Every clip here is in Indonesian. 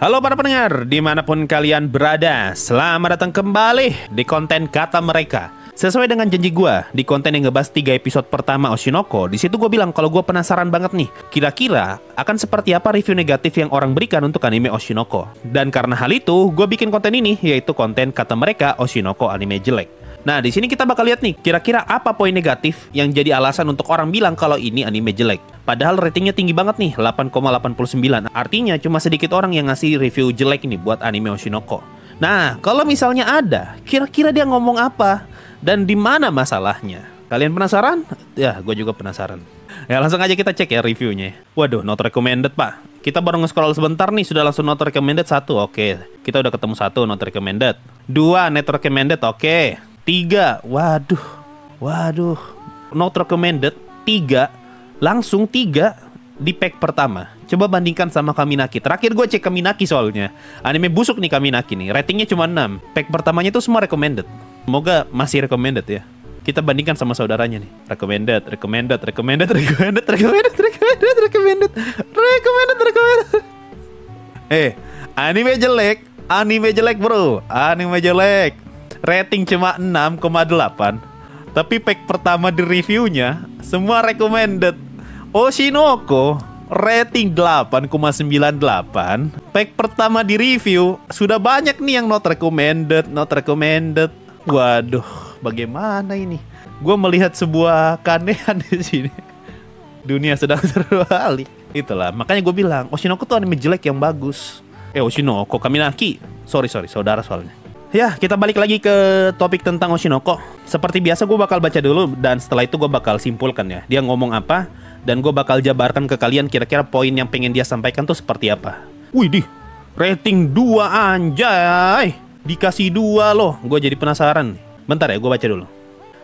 Halo para pendengar, dimanapun kalian berada, selamat datang kembali di konten Kata Mereka. Sesuai dengan janji gue, di konten yang ngebahas 3 episode pertama Oshinoko, di situ gue bilang kalau gue penasaran banget nih, kira-kira akan seperti apa review negatif yang orang berikan untuk anime Oshinoko. Dan karena hal itu, gue bikin konten ini, yaitu konten Kata Mereka Oshinoko anime jelek. Nah, di sini kita bakal lihat nih, kira-kira apa poin negatif yang jadi alasan untuk orang bilang kalau ini anime jelek. Padahal ratingnya tinggi banget nih, 8,89. Artinya cuma sedikit orang yang ngasih review jelek ini buat anime Oshinoko. Nah, kalau misalnya ada, kira-kira dia ngomong apa? Dan di mana masalahnya? Kalian penasaran? Ya, gue juga penasaran. Ya, langsung aja kita cek ya reviewnya. Waduh, not recommended, Pak. Kita baru nge-scroll sebentar nih, sudah langsung not recommended 1. Oke, kita udah ketemu 1 not recommended. 2 net recommended, oke. 3, waduh, not recommended 3, langsung 3 di pack pertama. Coba bandingkan sama Kaminaki. Terakhir gue cek Kaminaki soalnya. Anime busuk nih Kaminaki nih, ratingnya cuma 6. Pack pertamanya tuh semua recommended. Semoga masih recommended ya. Kita bandingkan sama saudaranya nih. Recommended. Anime jelek bro, anime jelek. Rating cuma 6,8. Tapi pack pertama di reviewnya semua recommended. Oshinoko rating 8,98. Pack pertama di review sudah banyak nih yang not recommended. Waduh, bagaimana ini? Gue melihat sebuah keanehan di sini. Dunia sedang terbalik. Itulah, makanya gue bilang Oshinoko tuh anime jelek yang bagus. Oshinoko, Kaminaki. Sorry, saudara soalnya. Ya, kita balik lagi ke topik tentang Oshinoko. Seperti biasa gue bakal baca dulu, dan setelah itu gue bakal simpulkan ya, dia ngomong apa, dan gue bakal jabarkan ke kalian kira-kira poin yang pengen dia sampaikan tuh seperti apa. Widih, rating 2 anjay. Dikasih 2 loh, gue jadi penasaran. Bentar ya, gue baca dulu.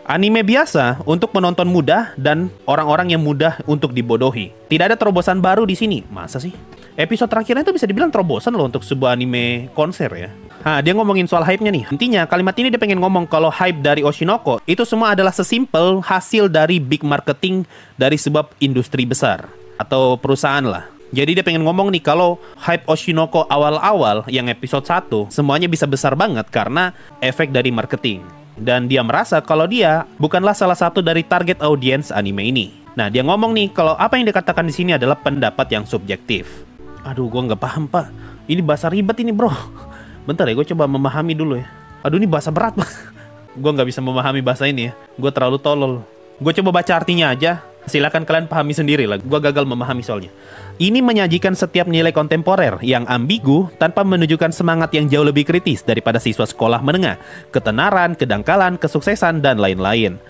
Anime biasa untuk penonton muda dan orang-orang yang mudah untuk dibodohi. Tidak ada terobosan baru di sini. Masa sih? Episode terakhirnya itu bisa dibilang terobosan loh untuk sebuah anime konser ya. Nah, dia ngomongin soal hype-nya nih. Intinya, kalimat ini dia pengen ngomong kalau hype dari Oshinoko itu semua adalah sesimpel hasil dari big marketing dari sebuah industri besar atau perusahaan lah. Jadi dia pengen ngomong nih kalau hype Oshinoko awal-awal yang episode 1 semuanya bisa besar banget karena efek dari marketing. Dan dia merasa kalau dia bukanlah salah satu dari target audiens anime ini. Nah, dia ngomong nih kalau apa yang dikatakan di sini adalah pendapat yang subjektif. Aduh, gue nggak paham, Pak. Ini bahasa ribet ini, bro. Bentar ya, gue coba memahami dulu ya. Aduh, ini bahasa berat, Pak. Gue nggak bisa memahami bahasa ini ya. Gue terlalu tolol. Gue coba baca artinya aja. Silakan kalian pahami sendiri lah. Gue gagal memahami soalnya. Ini menyajikan setiap nilai kontemporer yang ambigu tanpa menunjukkan semangat yang jauh lebih kritis daripada siswa sekolah menengah, ketenaran, kedangkalan, kesuksesan, dan lain-lain.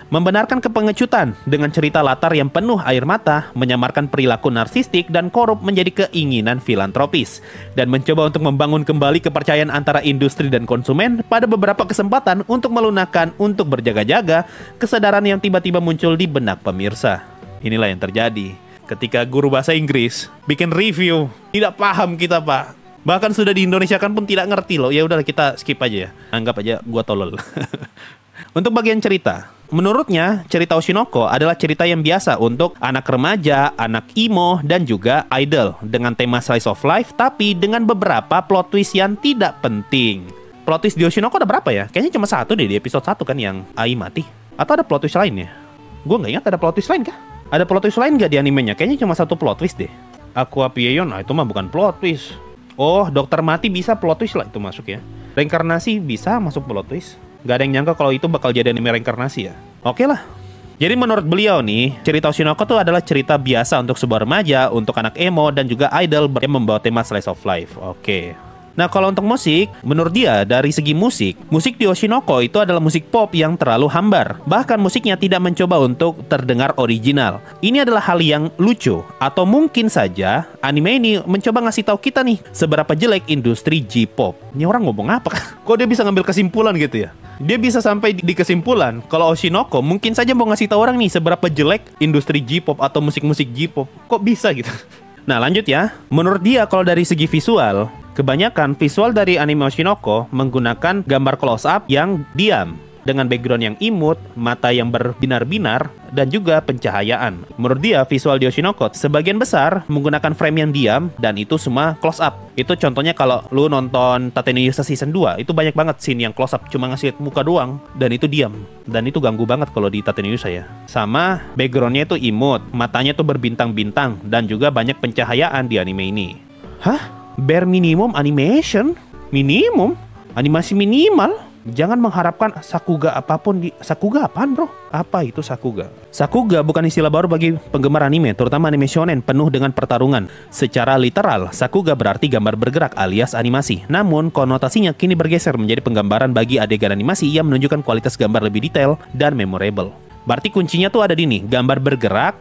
Membenarkan kepengecutan dengan cerita latar yang penuh air mata, menyamarkan perilaku narsistik dan korup menjadi keinginan filantropis, dan mencoba untuk membangun kembali kepercayaan antara industri dan konsumen pada beberapa kesempatan untuk melunakkan untuk berjaga-jaga kesadaran yang tiba-tiba muncul di benak pemirsa. Inilah yang terjadi ketika guru bahasa Inggris bikin review, tidak paham kita, Pak. Bahkan sudah di Indonesia kan pun tidak ngerti loh. Ya udahlah, kita skip aja ya. Anggap aja gua tolol. Untuk bagian cerita, menurutnya cerita Oshinoko adalah cerita yang biasa untuk anak remaja, anak emo, dan juga idol dengan tema slice of life tapi dengan beberapa plot twist yang tidak penting. Plot twist di Oshinoko ada berapa ya? Kayaknya cuma 1 deh di episode 1 kan yang Ai mati. Atau ada plot twist lainnya? Gue nggak ingat ada plot twist lain kah? Ada plot twist lain nggak di animenya? Kayaknya cuma 1 plot twist deh. Aqua Pieyon, itu mah bukan plot twist. Oh, dokter mati bisa plot twist lah itu masuk ya. Reinkarnasi bisa masuk plot twist. Gak ada yang nyangka kalau itu bakal jadi anime reinkarnasi ya. Oke lah. Jadi menurut beliau nih, cerita Oshinoko tuh adalah cerita biasa untuk sebuah remaja, untuk anak emo, dan juga idol yang membawa tema slice of life. Oke. Nah, kalau untuk musik, menurut dia dari segi musik di Oshinoko itu adalah musik pop yang terlalu hambar. Bahkan musiknya tidak mencoba untuk terdengar original. Ini adalah hal yang lucu. Atau mungkin saja anime ini mencoba ngasih tahu kita nih seberapa jelek industri J-pop. Ini orang ngomong apa? Kok dia bisa ngambil kesimpulan gitu ya? Dia bisa sampai di kesimpulan kalau Oshinoko mungkin saja mau ngasih tahu orang nih seberapa jelek industri J-pop atau musik-musik J-pop. Kok bisa gitu? Nah, lanjut ya. Menurut dia kalau dari segi visual, kebanyakan visual dari anime Oshinoko menggunakan gambar close up yang diam. dengan background yang imut, mata yang berbinar-binar, dan juga pencahayaan. Menurut dia, visual di Oshinoko sebagian besar menggunakan frame yang diam, dan itu semua close up. Itu contohnya kalau lu nonton Tate no Yusa Season 2, itu banyak banget scene yang close up, cuma ngasih muka doang, dan itu diam. Dan itu ganggu banget kalau di Tate no Yusa ya. Sama, backgroundnya itu imut, matanya tuh berbintang-bintang, dan juga banyak pencahayaan di anime ini. Hah? Bare minimum animation? Minimum? Animasi minimal? Jangan mengharapkan Sakuga apapun di... Sakuga apaan bro? Apa itu Sakuga? Sakuga bukan istilah baru bagi penggemar anime, terutama anime shonen penuh dengan pertarungan. Secara literal, Sakuga berarti gambar bergerak alias animasi. Namun, konotasinya kini bergeser menjadi penggambaran bagi adegan animasi yang menunjukkan kualitas gambar lebih detail dan memorable. Berarti kuncinya tuh ada di nih, gambar bergerak,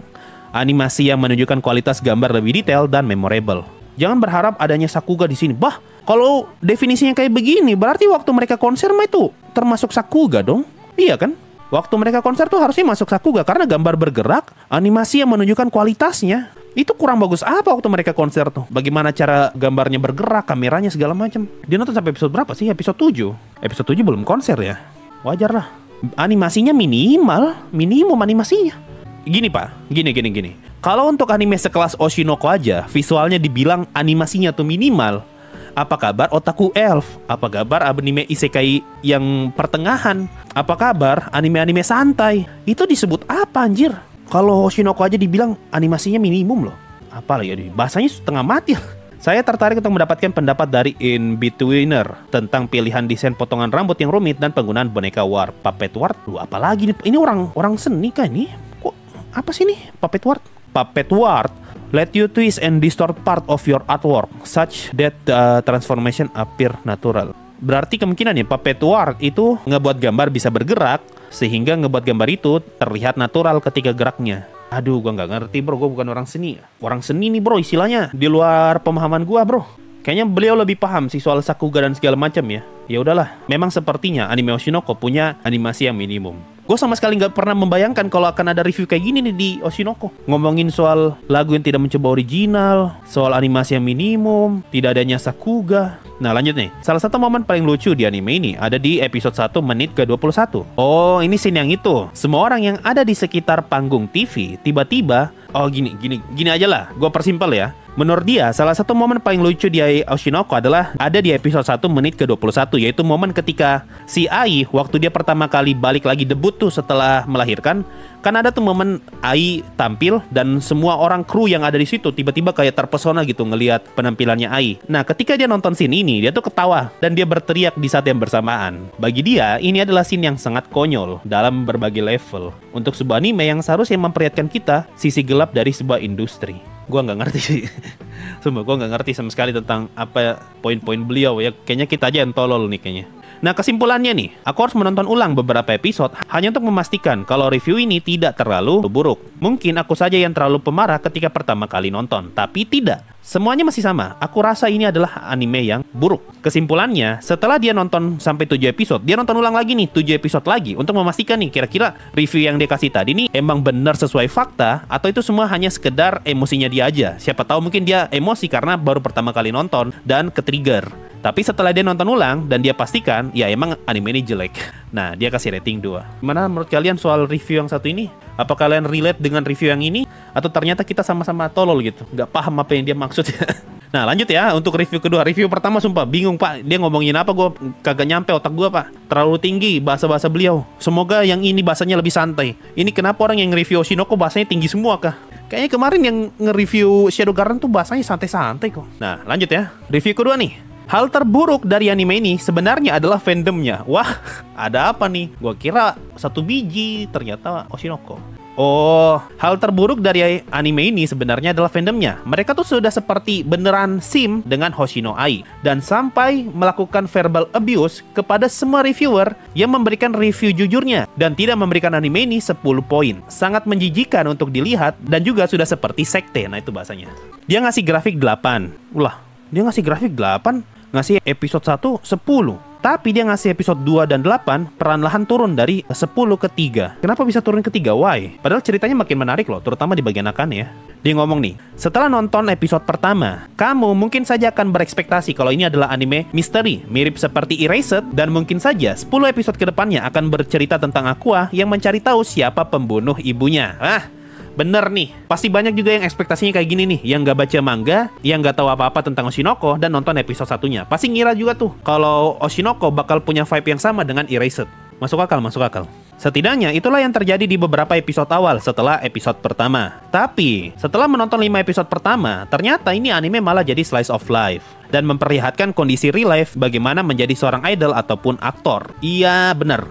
animasi yang menunjukkan kualitas gambar lebih detail dan memorable. Jangan berharap adanya Sakuga di sini. Bah, kalau definisinya kayak begini, berarti waktu mereka konser mah itu termasuk Sakuga dong? Iya kan? Waktu mereka konser tuh harusnya masuk Sakuga karena gambar bergerak, animasi yang menunjukkan kualitasnya. Itu kurang bagus apa waktu mereka konser tuh? Bagaimana cara gambarnya bergerak, kameranya segala macam. Dia nonton sampai episode berapa sih? Episode 7. Episode 7 belum konser ya? Wajar lah. Animasinya minimum animasinya. Gini pak, gini. Kalau untuk anime sekelas Oshinoko aja, visualnya dibilang animasinya tuh minimal. Apa kabar Otaku Elf? Apa kabar anime isekai yang pertengahan? Apa kabar anime-anime santai? Itu disebut apa anjir? Kalau Oshinoko aja dibilang animasinya minimum loh. Apa lagi ya, bahasanya setengah mati. Saya tertarik untuk mendapatkan pendapat dari In-Betweener tentang pilihan desain potongan rambut yang rumit dan penggunaan boneka war. Puppet wart? Apalagi nih? Ini orang seni kan ini? Apa sih nih? Puppet wart? Puppet wart let you twist and distort part of your artwork such that the transformation appear natural. Berarti kemungkinan ya puppet wart itu ngebuat gambar bisa bergerak sehingga ngebuat gambar itu terlihat natural ketika geraknya. Aduh, gua nggak ngerti bro, gua bukan orang seni. Orang seni nih bro, istilahnya di luar pemahaman gua bro. Kayaknya beliau lebih paham sih soal Sakuga dan segala macam ya. Ya udahlah, memang sepertinya anime Oshinoko punya animasi yang minimum. Gue sama sekali nggak pernah membayangkan kalau akan ada review kayak gini nih di Oshinoko. Ngomongin soal lagu yang tidak mencoba original, soal animasi yang minimum, tidak adanya Sakuga. Nah lanjut nih, salah satu momen paling lucu di anime ini ada di episode 1 menit ke-21. Oh, ini scene yang itu. Semua orang yang ada di sekitar panggung TV tiba-tiba, oh gini aja lah, gue persimpel ya. Menurut dia, salah satu momen paling lucu di Oshinoko adalah ada di episode 1 menit ke-21, yaitu momen ketika si Ai, waktu dia pertama kali balik lagi debut tuh setelah melahirkan, kan ada tuh momen Ai tampil dan semua orang kru yang ada di situ tiba-tiba kayak terpesona gitu ngelihat penampilannya Ai. Nah, ketika dia nonton scene ini, dia tuh ketawa dan dia berteriak di saat yang bersamaan. Bagi dia, ini adalah scene yang sangat konyol dalam berbagai level untuk sebuah anime yang seharusnya memperlihatkan kita sisi gelap dari sebuah industri. Gue nggak ngerti sih. Sumpah gue nggak ngerti sama sekali tentang apa poin-poin beliau ya. Kayaknya kita aja yang tolol nih kayaknya. Nah kesimpulannya nih, aku harus menonton ulang beberapa episode hanya untuk memastikan kalau review ini tidak terlalu buruk. Mungkin aku saja yang terlalu pemarah ketika pertama kali nonton, tapi tidak. Semuanya masih sama, aku rasa ini adalah anime yang buruk. Kesimpulannya, setelah dia nonton sampai 7 episode, dia nonton ulang lagi nih 7 episode lagi untuk memastikan nih kira-kira review yang dia kasih tadi nih emang benar sesuai fakta atau itu semua hanya sekedar emosinya dia aja. Siapa tahu mungkin dia emosi karena baru pertama kali nonton dan ke-trigger. Tapi setelah dia nonton ulang dan dia pastikan, ya emang anime ini jelek. Nah, dia kasih rating 2. Gimana menurut kalian soal review yang satu ini? Apa kalian relate dengan review yang ini? Atau ternyata kita sama-sama tolol gitu? Nggak paham apa yang dia maksud ya? Nah, lanjut ya untuk review kedua. Review pertama sumpah bingung pak. Dia ngomongin apa gue kagak nyampe otak gue pak. Terlalu tinggi bahasa-bahasa beliau. Semoga yang ini bahasanya lebih santai. Ini kenapa orang yang review Oshinoko bahasanya tinggi semua kah? Kayaknya kemarin yang nge-review Shadow Garden tuh bahasanya santai-santai kok. Nah, lanjut ya. Review kedua nih. Hal terburuk dari anime ini sebenarnya adalah fandomnya. Wah, ada apa nih? Gua kira satu biji, ternyata Oshinoko. Oh, hal terburuk dari anime ini sebenarnya adalah fandomnya. Mereka tuh sudah seperti beneran sim dengan Hoshino Ai dan sampai melakukan verbal abuse kepada semua reviewer yang memberikan review jujurnya dan tidak memberikan anime ini 10 poin. Sangat menjijikan untuk dilihat dan juga sudah seperti sekte. Nah, itu bahasanya. Dia ngasih grafik 8. Ulah, dia ngasih grafik 8. Ngasih episode 1 10. Tapi dia ngasih episode 2 dan 8 perlahan turun dari 10 ke 3. Kenapa bisa turun ke 3? Why? Padahal ceritanya makin menarik loh, terutama di bagian Akane ya. Dia ngomong nih, setelah nonton episode pertama, kamu mungkin saja akan berekspektasi kalau ini adalah anime misteri, mirip seperti Erased, dan mungkin saja 10 episode kedepannya akan bercerita tentang Aqua yang mencari tahu siapa pembunuh ibunya. Bener nih, pasti banyak juga yang ekspektasinya kayak gini nih, yang gak baca manga, yang gak tahu apa-apa tentang Oshinoko dan nonton episode satunya. Pasti ngira juga tuh kalau Oshinoko bakal punya vibe yang sama dengan Erased. Masuk akal, masuk akal. Setidaknya itulah yang terjadi di beberapa episode awal setelah episode pertama. Tapi setelah menonton 5 episode pertama, ternyata ini anime malah jadi slice of life dan memperlihatkan kondisi real life bagaimana menjadi seorang idol ataupun aktor. Iya, benar.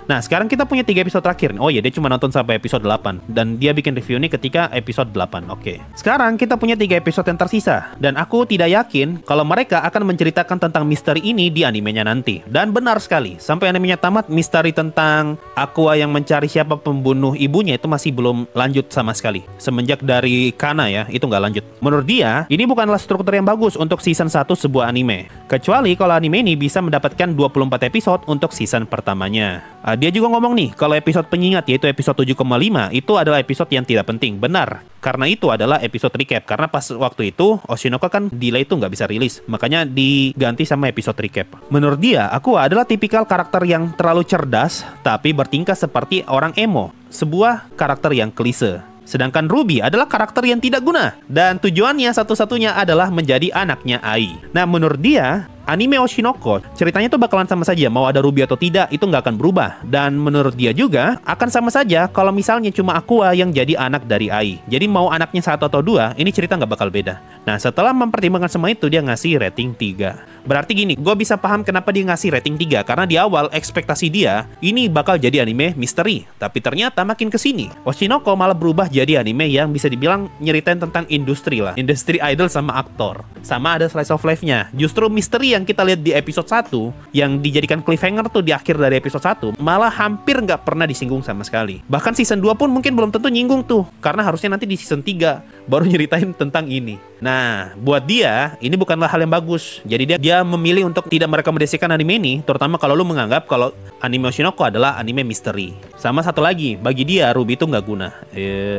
Nah, sekarang kita punya 3 episode terakhir. Oh iya, dia cuma nonton sampai episode 8 dan dia bikin review ini ketika episode 8. Oke. Sekarang kita punya 3 episode yang tersisa dan aku tidak yakin kalau mereka akan menceritakan tentang misteri ini di animenya nanti. Dan benar sekali, sampai animenya tamat, misteri tentang Aqua yang mencari siapa pembunuh ibunya itu masih belum lanjut sama sekali. Semenjak dari Kana ya, itu nggak lanjut. Menurut dia, ini bukanlah struktur yang bagus untuk season 1 sebuah anime. Kecuali kalau anime ini bisa mendapatkan 24 episode untuk season pertamanya. Dia juga ngomong nih, kalau episode pengingat yaitu episode 7,5 itu adalah episode yang tidak penting. Benar, karena itu adalah episode recap. Karena pas waktu itu, Oshinoko kan delay itu nggak bisa rilis. Makanya diganti sama episode recap. Menurut dia, Aqua adalah tipikal karakter yang terlalu cerdas, tapi bertingkah seperti orang emo. Sebuah karakter yang klise. Sedangkan Ruby adalah karakter yang tidak guna dan tujuannya satu-satunya adalah menjadi anaknya Ai. Nah, menurut dia, anime Oshinoko ceritanya tuh bakalan sama saja, mau ada Ruby atau tidak itu nggak akan berubah. Dan menurut dia juga akan sama saja kalau misalnya cuma Aqua yang jadi anak dari Ai. Jadi mau anaknya 1 atau 2, ini cerita nggak bakal beda. Nah, setelah mempertimbangkan semua itu, dia ngasih rating 3. Berarti gini, gue bisa paham kenapa dia ngasih rating 3. Karena di awal ekspektasi dia ini bakal jadi anime misteri. Tapi ternyata makin kesini Oshinoko malah berubah jadi anime yang bisa dibilang nyeritain tentang industri lah. Industri idol sama aktor. Sama ada slice of life-nya. Justru misteri yang kita lihat di episode 1 yang dijadikan cliffhanger tuh di akhir dari episode 1 malah hampir nggak pernah disinggung sama sekali. Bahkan season 2 pun mungkin belum tentu nyinggung tuh. Karena harusnya nanti di season 3 baru nyeritain tentang ini. Nah, buat dia ini bukanlah hal yang bagus. Jadi dia memilih untuk tidak merekomendasikan anime ini, terutama kalau lu menganggap kalau anime Oshinoko adalah anime misteri. Sama satu lagi, bagi dia Ruby itu nggak guna.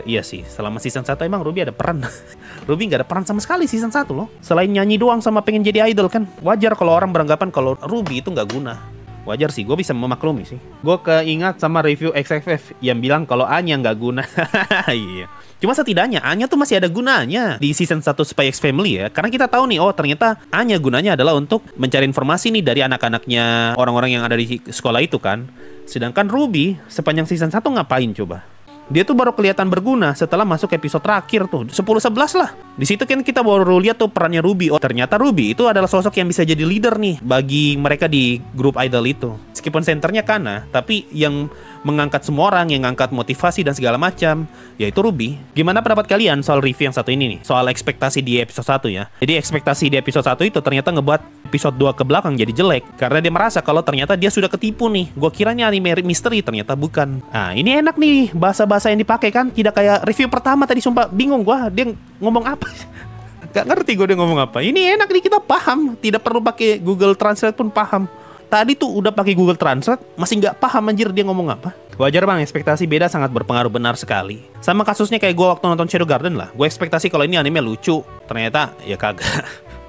Iya sih, selama season 1 emang Ruby ada peran. Ruby nggak ada peran sama sekali season 1 loh. Selain nyanyi doang sama pengen jadi idol kan. Wajar kalau orang beranggapan kalau Ruby itu nggak guna. Wajar sih, gue bisa memaklumi sih. Gue keingat sama review XFF yang bilang kalau Anya nggak guna. Iya. Cuma setidaknya Anya tuh masih ada gunanya di season 1 Spy X Family ya. Karena kita tahu nih, oh ternyata Anya gunanya adalah untuk mencari informasi nih dari anak-anaknya orang-orang yang ada di sekolah itu kan. Sedangkan Ruby sepanjang season 1 ngapain coba? Dia tuh baru kelihatan berguna setelah masuk episode terakhir tuh 10-11 lah. Di situ kan kita baru lihat tuh perannya Ruby. Oh ternyata Ruby itu adalah sosok yang bisa jadi leader nih bagi mereka di grup idol itu. Meskipun senternya Kana, tapi yang mengangkat semua orang, yang ngangkat motivasi dan segala macam, yaitu Ruby. Gimana pendapat kalian soal review yang satu ini nih? Soal ekspektasi di episode 1 ya. Jadi ekspektasi di episode 1 itu ternyata ngebuat episode 2 ke belakang jadi jelek. Karena dia merasa kalau ternyata dia sudah ketipu nih. Gua kira ini anime misteri, ternyata bukan. Nah ini enak nih, bahasa-bahasa yang dipakai kan. Tidak kayak review pertama tadi, sumpah bingung gua. Dia ngomong apa? Gak ngerti gue dia ngomong apa. Ini enak nih, kita paham. Tidak perlu pakai Google Translate pun paham. Tadi tuh udah pakai Google Translate masih nggak paham anjir dia ngomong apa. Wajar bang, ekspektasi beda sangat berpengaruh, benar sekali. Sama kasusnya kayak gue waktu nonton Shadow Garden lah. Gue ekspektasi kalau ini anime lucu, ternyata ya kagak.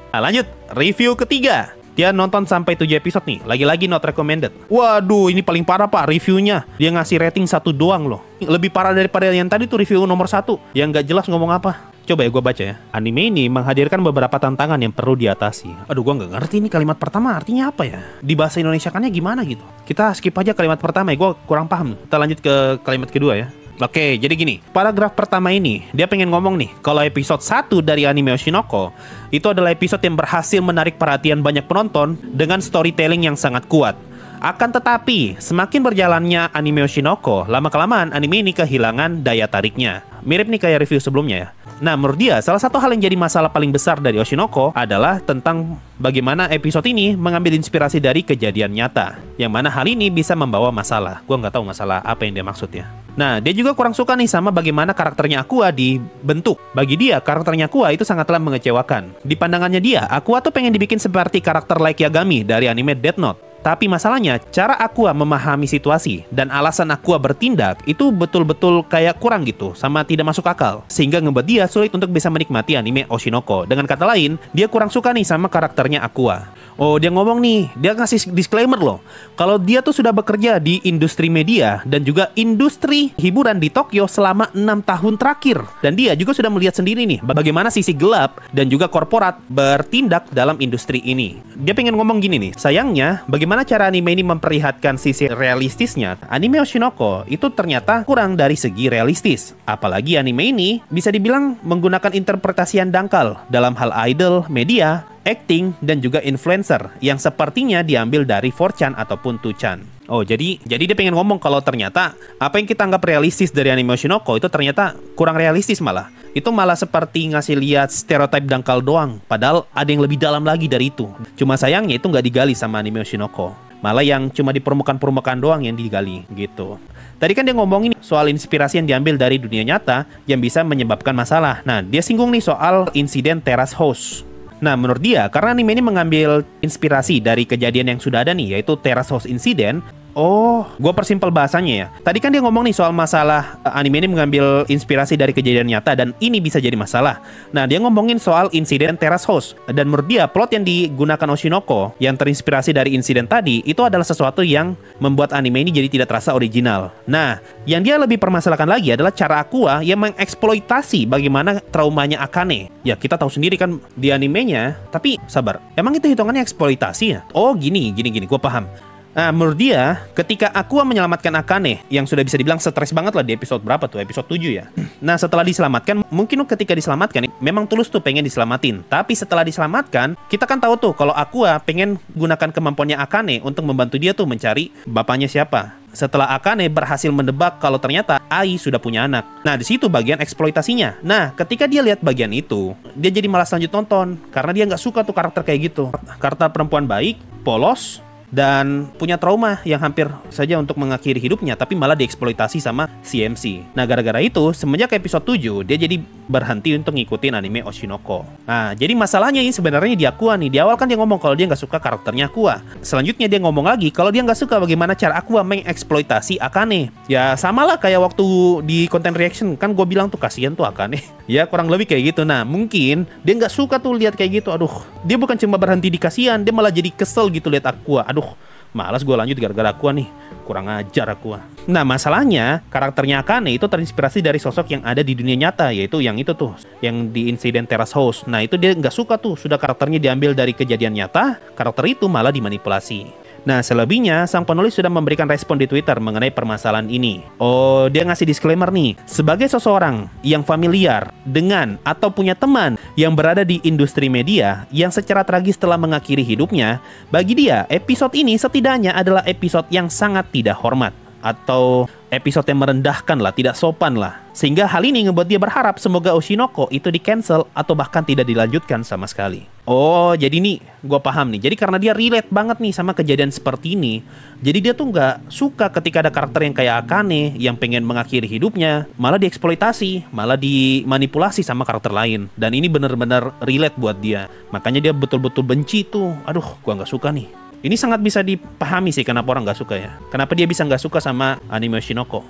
Nah lanjut, review ketiga. Dia nonton sampai 7 episode nih. Lagi-lagi not recommended. Waduh, ini paling parah pak reviewnya. Dia ngasih rating 1 doang loh. Lebih parah daripada yang tadi tuh review nomor 1 yang nggak jelas ngomong apa. Coba ya gue baca ya. Anime ini menghadirkan beberapa tantangan yang perlu diatasi. Aduh, gue nggak ngerti ini kalimat pertama artinya apa ya. Di bahasa Indonesiakannya gimana gitu. Kita skip aja kalimat pertama ya, gue kurang paham. Kita lanjut ke kalimat kedua ya. Oke, jadi gini, paragraf pertama ini dia pengen ngomong nih, kalau episode 1 dari anime Oshinoko itu adalah episode yang berhasil menarik perhatian banyak penonton dengan storytelling yang sangat kuat. Akan tetapi, semakin berjalannya anime Oshinoko, lama-kelamaan anime ini kehilangan daya tariknya. Mirip nih kayak review sebelumnya ya. Nah, menurut dia, salah satu hal yang jadi masalah paling besar dari Oshinoko adalah tentang bagaimana episode ini mengambil inspirasi dari kejadian nyata. Yang mana hal ini bisa membawa masalah. Gua nggak tahu masalah apa yang dia maksud ya. Nah, dia juga kurang suka nih sama bagaimana karakternya Aqua dibentuk. Bagi dia, karakternya Aqua itu sangatlah mengecewakan. Di pandangannya dia, Aqua tuh pengen dibikin seperti karakter Like Yagami dari anime Death Note. Tapi masalahnya, cara Aqua memahami situasi dan alasan Aqua bertindak itu betul-betul kayak kurang gitu, sama tidak masuk akal. Sehingga ngebuat dia sulit untuk bisa menikmati anime Oshinoko. Dengan kata lain, dia kurang suka nih sama karakternya Aqua. Oh, dia ngomong nih, dia ngasih disclaimer loh. Kalau dia tuh sudah bekerja di industri media dan juga industri hiburan di Tokyo selama 6 tahun terakhir. Dan dia juga sudah melihat sendiri nih, bagaimana sisi gelap dan juga korporat bertindak dalam industri ini. Dia pengen ngomong gini nih, sayangnya, bagaimana cara anime ini memperlihatkan sisi realistisnya? Anime Oshinoko itu ternyata kurang dari segi realistis. Apalagi anime ini bisa dibilang menggunakan interpretasi yang dangkal dalam hal idol, media, acting, dan juga influencer yang sepertinya diambil dari 4chan ataupun 2chan. Oh, jadi dia pengen ngomong kalau ternyata apa yang kita anggap realistis dari anime Oshinoko itu ternyata kurang realistis malah. Itu malah seperti ngasih lihat stereotip dangkal doang, padahal ada yang lebih dalam lagi dari itu. Cuma sayangnya itu nggak digali sama anime Oshinoko. Malah yang cuma di permukaan-permukaan doang yang digali gitu. Tadi kan dia ngomongin soal inspirasi yang diambil dari dunia nyata yang bisa menyebabkan masalah. Nah, dia singgung nih soal insiden Terrace House. Nah, menurut dia, karena anime ini mengambil inspirasi dari kejadian yang sudah ada nih, yaitu Terrace House Incident. Oh, gue persimpel bahasanya ya. Tadi kan dia ngomong nih soal masalah anime ini mengambil inspirasi dari kejadian nyata dan ini bisa jadi masalah. Nah, dia ngomongin soal insiden Terrace House. Dan menurut dia, plot yang digunakan Oshinoko yang terinspirasi dari insiden tadi itu adalah sesuatu yang membuat anime ini jadi tidak terasa original. Nah, yang dia lebih permasalahkan lagi adalah cara Aqua yang mengeksploitasi bagaimana traumanya Akane. Ya, kita tahu sendiri kan di animenya, tapi sabar, emang itu hitungannya eksploitasi ya? Oh, gini, gue paham. Nah, menurut dia, ketika Aqua menyelamatkan Akane, yang sudah bisa dibilang stres banget lah di episode berapa tuh? Episode 7 ya? Nah, setelah diselamatkan, mungkin ketika diselamatkan, memang tulus tuh pengen diselamatin. Tapi setelah diselamatkan, kita kan tahu tuh kalau Aqua pengen gunakan kemampuannya Akane untuk membantu dia tuh mencari bapaknya siapa. Setelah Akane berhasil mendebak kalau ternyata Ai sudah punya anak. Nah, di situ bagian eksploitasinya. Nah, ketika dia lihat bagian itu, dia jadi malas lanjut nonton. Karena dia nggak suka tuh karakter kayak gitu. Karakter perempuan baik, polos, dan punya trauma yang hampir saja untuk mengakhiri hidupnya, tapi malah dieksploitasi sama CMC. Nah, gara-gara itu, semenjak episode 7, dia jadi berhenti untuk ngikutin anime Oshinoko. Nah, jadi masalahnya ini sebenarnya di Aqua nih. Di awal kan dia ngomong kalau dia nggak suka karakternya Aqua. Selanjutnya dia ngomong lagi kalau dia nggak suka bagaimana cara Aqua mengeksploitasi Akane. Ya, samalah kayak waktu di content reaction, kan gue bilang tuh kasihan tuh Akane. Ya, kurang lebih kayak gitu. Nah, mungkin dia nggak suka tuh lihat kayak gitu. Aduh, dia bukan cuma berhenti di kasihan, dia malah jadi kesel gitu lihat Aqua. Aduh, malas gue lanjut gara-gara Aqua nih. Kurang ajar Aqua. Nah, masalahnya karakternya Akane itu terinspirasi dari sosok yang ada di dunia nyata, yaitu yang itu tuh, yang di insiden Terrace House. Nah, itu dia nggak suka tuh, sudah karakternya diambil dari kejadian nyata, karakter itu malah dimanipulasi. Nah, selebihnya, sang penulis sudah memberikan respon di Twitter mengenai permasalahan ini. Oh, dia ngasih disclaimer nih. Sebagai seseorang yang familiar dengan atau punya teman yang berada di industri media yang secara tragis telah mengakhiri hidupnya, bagi dia, episode ini setidaknya adalah episode yang sangat tidak hormat. Atau episode yang merendahkan lah, tidak sopan lah. Sehingga hal ini ngebuat dia berharap semoga Oshinoko itu di-cancel atau bahkan tidak dilanjutkan sama sekali. Oh, jadi nih, gue paham nih. Jadi karena dia relate banget nih sama kejadian seperti ini, jadi dia tuh nggak suka ketika ada karakter yang kayak Akane yang pengen mengakhiri hidupnya, malah dieksploitasi, malah dimanipulasi sama karakter lain. Dan ini bener-bener relate buat dia. Makanya dia betul-betul benci tuh. Aduh, gue nggak suka nih. Ini sangat bisa dipahami sih kenapa orang nggak suka ya. Kenapa dia bisa nggak suka sama anime Oshinoko.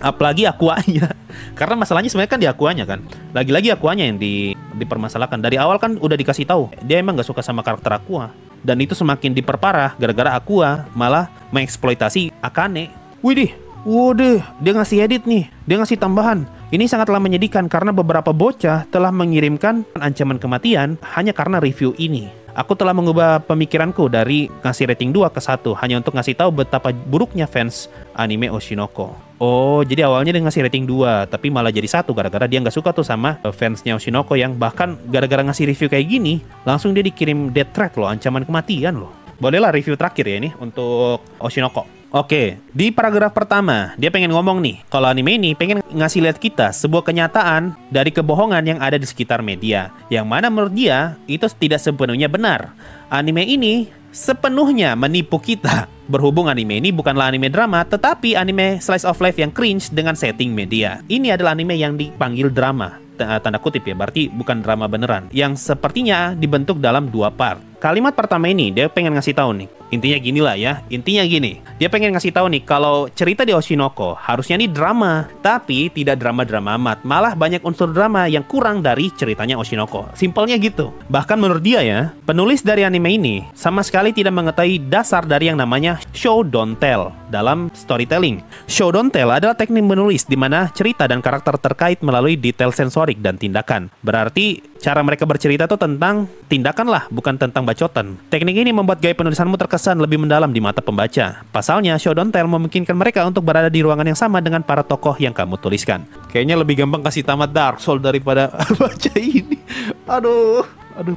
Apalagi Aquanya. Karena masalahnya sebenarnya kan di Aquanya kan. Lagi-lagi Aquanya yang dipermasalahkan. Dari awal kan udah dikasih tahu dia emang nggak suka sama karakter Aqua. Dan itu semakin diperparah gara-gara Aqua malah mengeksploitasi Akane. Widih, dia ngasih edit nih. Dia ngasih tambahan. Ini sangatlah menyedihkan karena beberapa bocah telah mengirimkan ancaman kematian hanya karena review ini. Aku telah mengubah pemikiranku dari ngasih rating 2 ke 1 hanya untuk ngasih tahu betapa buruknya fans anime Oshinoko. Oh, jadi awalnya dia ngasih rating 2 tapi malah jadi 1 gara-gara dia nggak suka tuh sama fansnya Oshinoko yang bahkan gara-gara ngasih review kayak gini langsung dia dikirim death threat loh, ancaman kematian loh. Bolehlah review terakhir ya ini untuk Oshinoko. Oke, di paragraf pertama, dia pengen ngomong nih, kalau anime ini pengen ngasih lihat kita sebuah kenyataan dari kebohongan yang ada di sekitar media. Yang mana menurut dia, itu tidak sepenuhnya benar. Anime ini sepenuhnya menipu kita. Berhubung anime ini bukanlah anime drama, tetapi anime slice of life yang cringe dengan setting media. Ini adalah anime yang dipanggil drama. Tanda kutip ya, berarti bukan drama beneran. Yang sepertinya dibentuk dalam 2 part. Kalimat pertama ini dia pengen ngasih tahu nih. Intinya gini lah ya. Intinya gini. Dia pengen ngasih tahu nih kalau cerita di Oshinoko harusnya nih drama, tapi tidak drama-drama amat. Malah banyak unsur drama yang kurang dari ceritanya Oshinoko. Simpelnya gitu. Bahkan menurut dia ya, penulis dari anime ini sama sekali tidak mengetahui dasar dari yang namanya show don't tell dalam storytelling. Show don't tell adalah teknik menulis di mana cerita dan karakter terkait melalui detail sensorik dan tindakan. Berarti cara mereka bercerita itu tentang tindakan lah, bukan tentang bacotan. Teknik ini membuat gaya penulisanmu terkesan lebih mendalam di mata pembaca. Pasalnya, show don't tell memungkinkan mereka untuk berada di ruangan yang sama dengan para tokoh yang kamu tuliskan. Kayaknya lebih gampang kasih tamat Dark Souls daripada baca ini. Aduh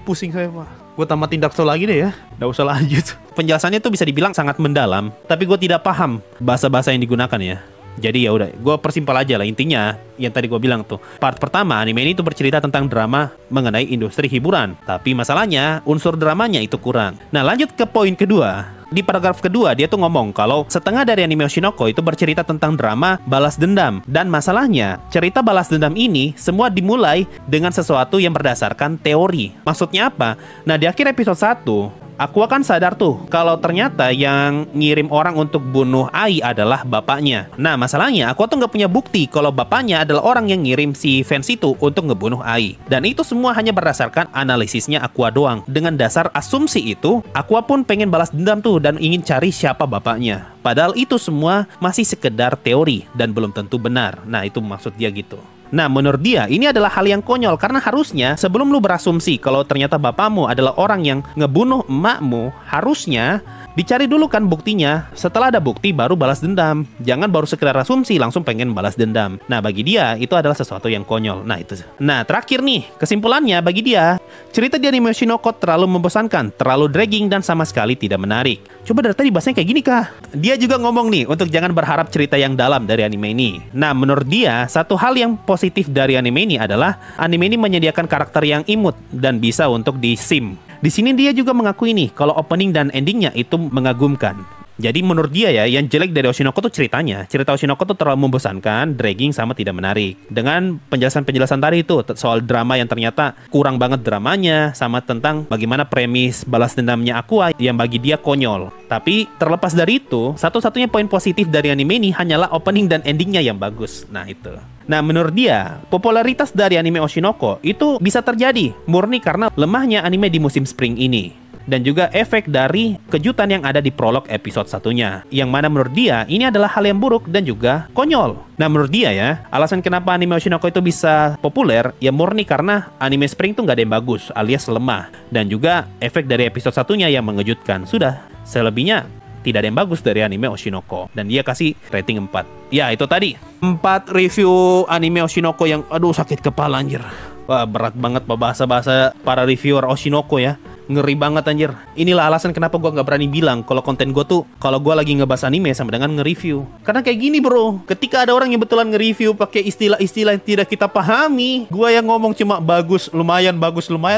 pusing saya pak. Gue tamatin Dark Souls lagi deh ya. Nggak usah lanjut. Penjelasannya tuh bisa dibilang sangat mendalam, tapi gue tidak paham bahasa-bahasa yang digunakan ya. Jadi ya udah, gue persimpel aja lah. Intinya yang tadi gue bilang tuh, part pertama anime ini tuh bercerita tentang drama mengenai industri hiburan. Tapi masalahnya unsur dramanya itu kurang. Nah lanjut ke poin kedua. Di paragraf kedua dia tuh ngomong kalau setengah dari anime Oshinoko itu bercerita tentang drama balas dendam. Dan masalahnya cerita balas dendam ini semua dimulai dengan sesuatu yang berdasarkan teori. Maksudnya apa? Nah di akhir episode 1 Aqua kan sadar tuh kalau ternyata yang ngirim orang untuk bunuh Ai adalah bapaknya. Nah masalahnya Aqua tuh nggak punya bukti kalau bapaknya adalah orang yang ngirim si fans itu untuk ngebunuh Ai. Dan itu semua hanya berdasarkan analisisnya Aqua doang. Dengan dasar asumsi itu, Aqua pun pengen balas dendam tuh dan ingin cari siapa bapaknya. Padahal itu semua masih sekedar teori dan belum tentu benar. Nah itu maksud dia gitu. Nah, menurut dia, ini adalah hal yang konyol karena harusnya sebelum lu berasumsi kalau ternyata bapakmu adalah orang yang ngebunuh emakmu, harusnya dicari dulu kan buktinya. Setelah ada bukti baru balas dendam. Jangan baru sekedar asumsi langsung pengen balas dendam. Nah, bagi dia itu adalah sesuatu yang konyol. Nah, itu. Nah, terakhir nih, kesimpulannya bagi dia, cerita di anime Oshinoko terlalu membosankan, terlalu dragging dan sama sekali tidak menarik. Coba dari tadi bahasanya kayak gini kah? Dia juga ngomong nih untuk jangan berharap cerita yang dalam dari anime ini. Nah, menurut dia, satu hal yang positif dari anime ini adalah anime ini menyediakan karakter yang imut dan bisa untuk di-sim. Di sini dia juga mengakui nih kalau opening dan endingnya itu mengagumkan. Jadi menurut dia ya, yang jelek dari Oshinoko tuh ceritanya. Cerita Oshinoko tuh terlalu membosankan, dragging sama tidak menarik. Dengan penjelasan-penjelasan tadi itu soal drama yang ternyata kurang banget dramanya, sama tentang bagaimana premis balas dendamnya Aqua yang bagi dia konyol. Tapi terlepas dari itu, satu-satunya poin positif dari anime ini hanyalah opening dan endingnya yang bagus. Nah itu. Nah menurut dia, popularitas dari anime Oshinoko itu bisa terjadi murni karena lemahnya anime di musim spring ini. Dan juga efek dari kejutan yang ada di prolog episode satunya, yang mana menurut dia ini adalah hal yang buruk dan juga konyol. Nah menurut dia ya, alasan kenapa anime Oshinoko itu bisa populer ya murni karena anime spring tuh nggak ada yang bagus alias lemah. Dan juga efek dari episode satunya yang mengejutkan. Sudah, selebihnya tidak ada yang bagus dari anime Oshinoko. Dan dia kasih rating 4. Ya itu tadi 4 review anime Oshinoko yang aduh sakit kepala anjir. Wah berat banget bahasa-bahasa para reviewer Oshinoko ya. Ngeri banget anjir. Inilah alasan kenapa gue gak berani bilang kalau konten gue tuh kalau gue lagi ngebahas anime sama dengan nge-review. Karena kayak gini bro, ketika ada orang yang betulan nge-review pakai istilah-istilah yang tidak kita pahami, gue yang ngomong cuma bagus lumayan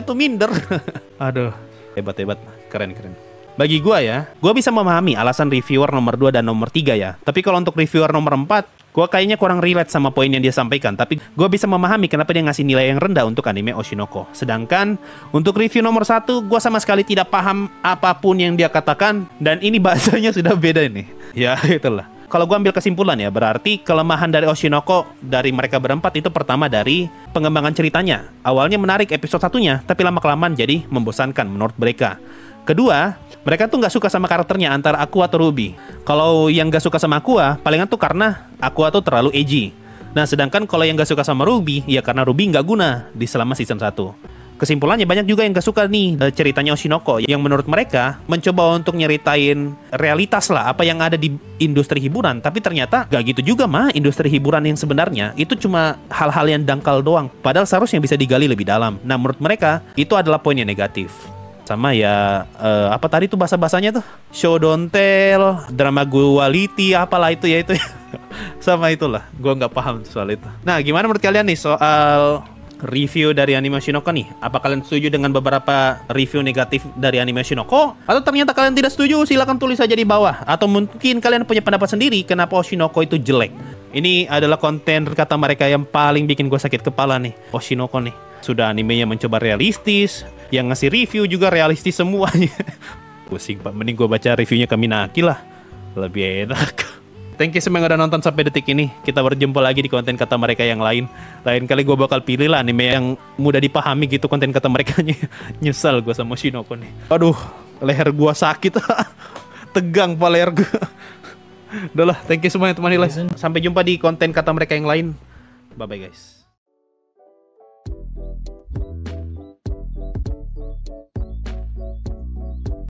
tuh minder. Aduh, hebat, keren. Bagi gue ya, gue bisa memahami alasan reviewer nomor 2 dan nomor 3 ya. Tapi kalau untuk reviewer nomor 4, gue kayaknya kurang relate sama poin yang dia sampaikan. Tapi gue bisa memahami kenapa dia ngasih nilai yang rendah untuk anime Oshinoko. Sedangkan untuk review nomor 1, gue sama sekali tidak paham apapun yang dia katakan. Dan ini bahasanya sudah beda nih. Ya itulah. Kalau gue ambil kesimpulan ya, berarti kelemahan dari Oshinoko dari mereka berempat itu pertama dari pengembangan ceritanya. Awalnya menarik episode satunya, tapi lama-kelamaan jadi membosankan menurut mereka. Kedua, mereka tuh nggak suka sama karakternya antara Aqua atau Ruby. Kalau yang nggak suka sama Aqua, palingan tuh karena Aqua tuh terlalu edgy. Nah, sedangkan kalau yang nggak suka sama Ruby, ya karena Ruby nggak guna di selama season 1. Kesimpulannya banyak juga yang nggak suka nih ceritanya Oshinoko, yang menurut mereka mencoba untuk nyeritain realitas lah apa yang ada di industri hiburan. Tapi ternyata nggak gitu juga mah industri hiburan yang sebenarnya. Itu cuma hal-hal yang dangkal doang. Padahal seharusnya bisa digali lebih dalam. Nah, menurut mereka itu adalah poin yang negatif. Sama ya, apa tadi tuh bahasa-bahasanya tuh? Show don't tell, drama duality, apalah itu ya itu. Sama itulah, gue nggak paham soal itu. Nah, gimana menurut kalian nih soal review dari anime Oshinoko nih? Apa kalian setuju dengan beberapa review negatif dari anime Oshinoko? Atau ternyata kalian tidak setuju? Silahkan tulis saja di bawah. Atau mungkin kalian punya pendapat sendiri kenapa Oshinoko itu jelek. Ini adalah konten kata mereka yang paling bikin gue sakit kepala nih, Oshinoko nih. Sudah animenya mencoba realistis, Yang ngasih review juga realistis semuanya. Pusing pak, mending gue baca reviewnya Kaminaki lah, lebih enak. Thank you semua yang udah nonton sampai detik ini. Kita berjumpa lagi di konten kata mereka yang lain. Lain kali gue bakal pilih lah anime yang mudah dipahami gitu konten kata mereka. Nyesal gue sama Shinoko nih. Aduh, leher gue sakit. Tegang pak leher gue. Udah lah, thank you semua yang temani lah. Sampai jumpa di konten kata mereka yang lain. Bye bye guys.